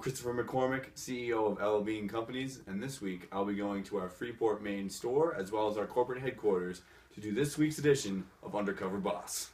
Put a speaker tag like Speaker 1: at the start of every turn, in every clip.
Speaker 1: Christopher McCormick, CEO of L.L.Bean Companies, and this week I'll be going to our Freeport, Maine store as well as our corporate headquarters to do this week's edition of Undercover Boss.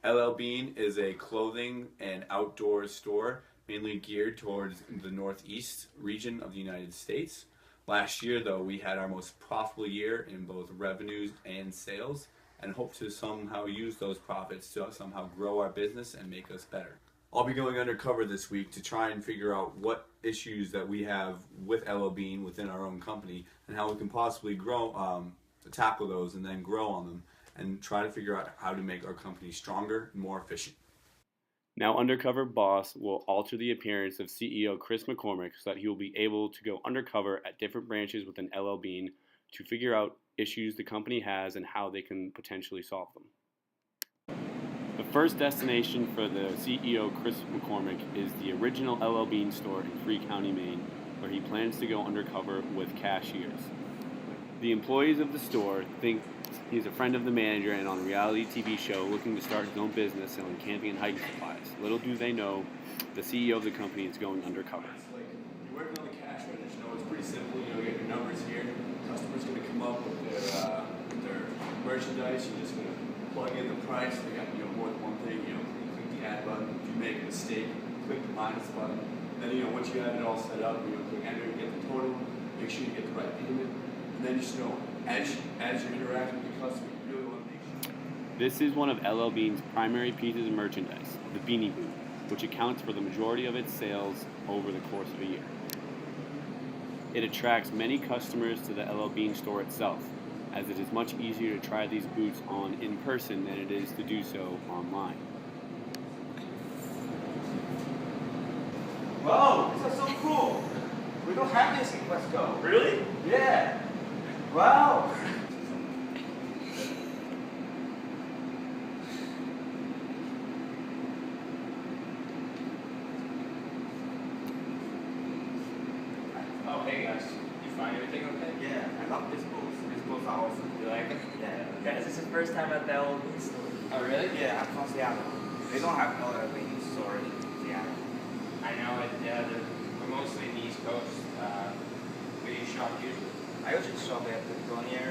Speaker 1: L.L.Bean is a clothing and outdoor store mainly geared towards the Northeast region of the United States. Last year, though, we had our most profitable year in both revenues and sales and hope to somehow use those profits to somehow grow our business and make us better. I'll be going undercover this week to try and figure out what issues that we have with L.L.Bean within our own company and how we can possibly grow, tackle those and then grow on them and try to figure out how to make our company stronger and more efficient.
Speaker 2: Now, Undercover Boss will alter the appearance of CEO Chris McCormick so that he will be able to go undercover at different branches within L.L.Bean to figure out issues the company has and how they can potentially solve them. The first destination for the CEO, Chris McCormick, is the original L.L.Bean store in Free County, Maine, where he plans to go undercover with cashiers. The employees of the store think he's a friend of the manager and on a reality TV show looking to start his own business selling camping and hiking supplies. Little do they know, the CEO of the company is going undercover.
Speaker 1: You're working on the cash register. It's pretty simple. You get your numbers here. The customer's going to come up with their merchandise. You're just going to plug in the price. They got more than one thing. Click the add button. If you make a mistake, click the minus button. Then once you have it all set up, click enter and get the total. Make sure you get the right payment. And then just as you interact with the customer, you really want to make sure.
Speaker 2: This is one of L.L.Bean's primary pieces of merchandise, the Beanie Boot, which accounts for the majority of its sales over the course of a year. It attracts many customers to the L.L.Bean store itself, as it is much easier to try these boots on in person than it is to do so online.
Speaker 3: Wow, this is so cool. We don't have this in West Coast.
Speaker 4: Really?
Speaker 3: Yeah. Wow.
Speaker 4: Oh, hey guys. You find everything okay?
Speaker 3: Yeah, I love this booth. This booth is awesome.
Speaker 4: You like it?
Speaker 3: Yeah.
Speaker 5: Guys, this is the first time at the L.L.Bean store.
Speaker 4: Oh, really?
Speaker 3: Yeah, I'm from Seattle. They don't have no L.L.Bean store in Seattle.
Speaker 4: I know it. Yeah, we're mostly in the East Coast. Where do you shop usually?
Speaker 3: I usually shop at the Grenier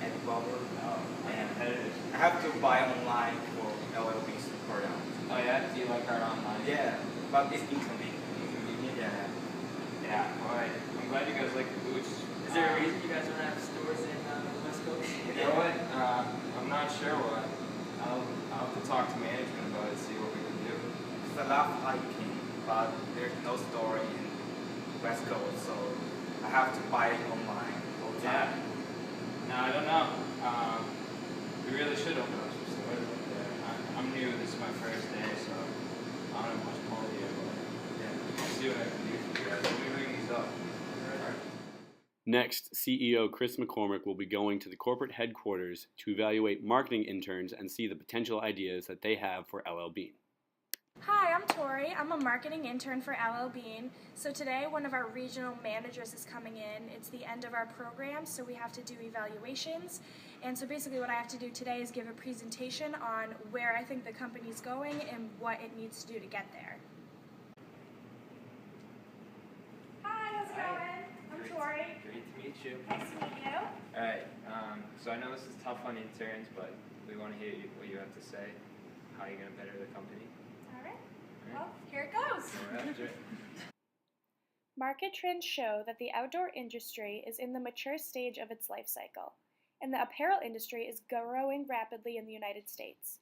Speaker 3: and Bubble.
Speaker 4: And
Speaker 3: I have to buy online for L.L.Bean store now.
Speaker 4: Oh yeah? Do you like our online?
Speaker 3: Yeah, but it's inconvenient.
Speaker 4: Inconvenient?
Speaker 3: Yeah.
Speaker 4: Yeah. Alright. I'm glad you guys like the boots.
Speaker 5: Is there a reason you guys don't have stores in the West Coast?
Speaker 4: You know what? I'm not sure what. I'll have to talk to management about it, see what we can do.
Speaker 3: It's a lot of hiking, but there's no store in West Coast, so I have to buy it online all the
Speaker 4: Yeah.
Speaker 3: time.
Speaker 4: No, I don't know. We really should open up some stores up there. I'm new. This is my first day, so I don't have much pull here, but yeah, I'll see what I can do for you guys. Let me ring these up.
Speaker 2: Next, CEO Chris McCormick will be going to the corporate headquarters to evaluate marketing interns and see the potential ideas that they have for L.L.Bean.
Speaker 6: Hi, I'm Tori. I'm a marketing intern for L.L.Bean. So today one of our regional managers is coming in. It's the end of our program, so we have to do evaluations. And so basically what I have to do today is give a presentation on where I think the company's going and what it needs to do to get there. Hi, how's it going? I'm Tori.
Speaker 4: Great to meet you.
Speaker 6: Nice to meet you.
Speaker 4: Alright, so I know this is tough on interns, but we want to hear what you have to say, how you're going to better the company.
Speaker 6: Alright, well, here it goes.
Speaker 4: So after it.
Speaker 6: Market trends show that the outdoor industry is in the mature stage of its life cycle, and the apparel industry is growing rapidly in the United States.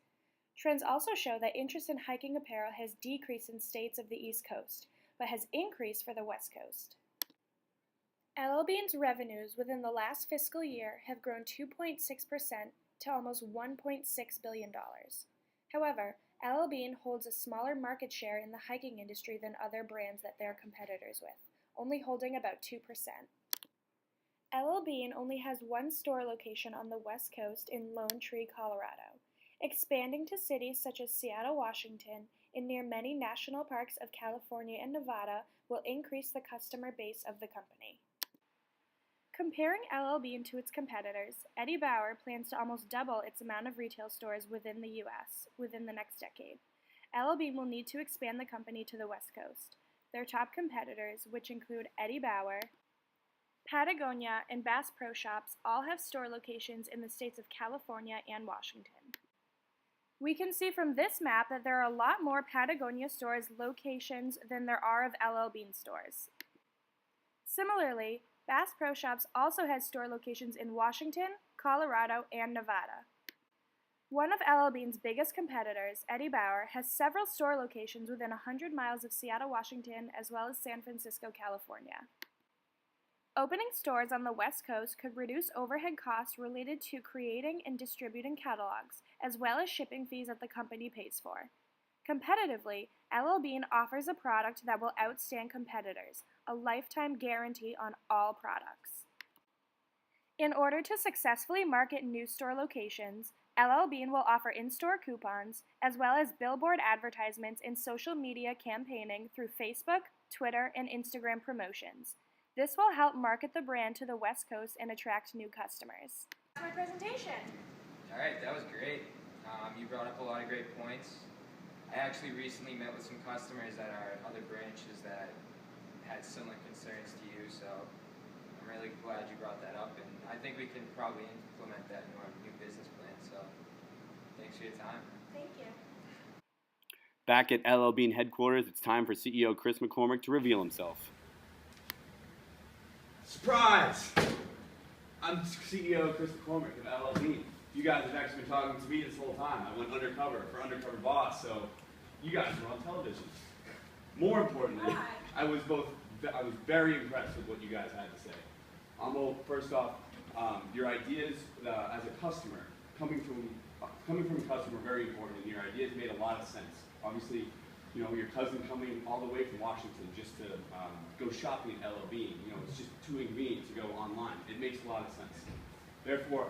Speaker 6: Trends also show that interest in hiking apparel has decreased in states of the East Coast, but has increased for the West Coast. L.L.Bean's revenues within the last fiscal year have grown 2.6% to almost $1.6 billion. However, L.L.Bean holds a smaller market share in the hiking industry than other brands that they're competitors with, only holding about 2%. L.L.Bean only has one store location on the West Coast in Lone Tree, Colorado. Expanding to cities such as Seattle, Washington, and near many national parks of California and Nevada will increase the customer base of the company. Comparing L.L.Bean to its competitors, Eddie Bauer plans to almost double its amount of retail stores within the U.S. within the next decade. L.L.Bean will need to expand the company to the West Coast. Their top competitors, which include Eddie Bauer, Patagonia, and Bass Pro Shops, all have store locations in the states of California and Washington. We can see from this map that there are a lot more Patagonia stores locations than there are of L.L.Bean stores. Similarly, Bass Pro Shops also has store locations in Washington, Colorado, and Nevada. One of L.L.Bean's biggest competitors, Eddie Bauer, has several store locations within 100 miles of Seattle, Washington, as well as San Francisco, California. Opening stores on the West Coast could reduce overhead costs related to creating and distributing catalogs, as well as shipping fees that the company pays for. Competitively, L.L.Bean offers a product that will outstand competitors, a lifetime guarantee on all products. In order to successfully market new store locations, L.L.Bean will offer in-store coupons, as well as billboard advertisements and social media campaigning through Facebook, Twitter, and Instagram promotions. This will help market the brand to the West Coast and attract new customers.
Speaker 5: That's my presentation.
Speaker 4: All right, that was great. You brought up a lot of great points. I actually recently met with some customers at our other branches that had similar concerns to you, so I'm really glad you brought that up, and I think we can probably implement that in our new business plan, so thanks for your time.
Speaker 5: Thank you.
Speaker 2: Back at L.L.Bean headquarters, it's time for CEO Chris McCormick to reveal himself.
Speaker 1: Surprise! I'm CEO Chris McCormick of L.L.Bean. You guys have actually been talking to me this whole time. I went undercover for Undercover Boss, so you guys were on television. More importantly, I was very impressed with what you guys had to say. First off, your ideas as a customer, coming from a customer, very important, and your ideas made a lot of sense. Obviously, you know, your cousin coming all the way from Washington just to go shopping at L.L.Bean, you know, it's just too inconvenient to go online. It makes a lot of sense. Therefore,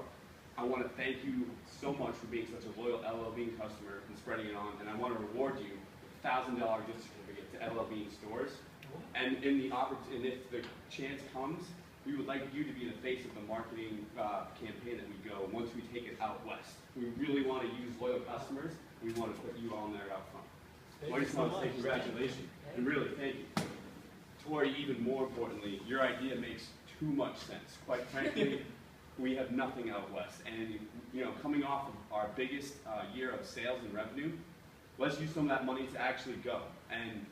Speaker 1: I want to thank you so much for being such a loyal L.L.Bean customer and spreading it on, and I want to reward you with a $1,000 gift certificate to L.L.Bean stores. And if the chance comes, we would like you to be the face of the marketing campaign that we go once we take it out west. We really want to use loyal customers. We want to put you on there out front. I just want to say congratulations, and really thank you. Tori, even more importantly, your idea makes too much sense. Quite frankly, we have nothing out west, and you know, coming off of our biggest year of sales and revenue, let's use some of that money to actually go. And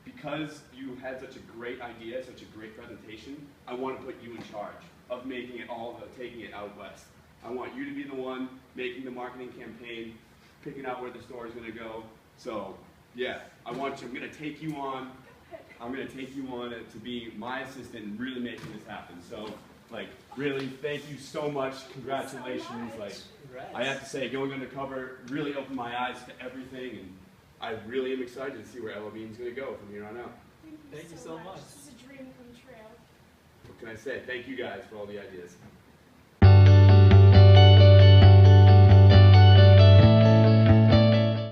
Speaker 1: because you had such a great idea, such a great presentation, I want to put you in charge of making it taking it out west. I want you to be the one making the marketing campaign, picking out where the store is going to go. So, yeah, I'm going to take you on. I'm going to take you on to be my assistant and really making this happen. So, like, really, thank you so much. Congratulations. Like, I have to say, going undercover really opened my eyes to everything, and I really am excited to see where L.L.Bean is going to go from here on out.
Speaker 5: Thank you so much. This is a dream come true.
Speaker 1: What can I say? Thank you guys for all the ideas.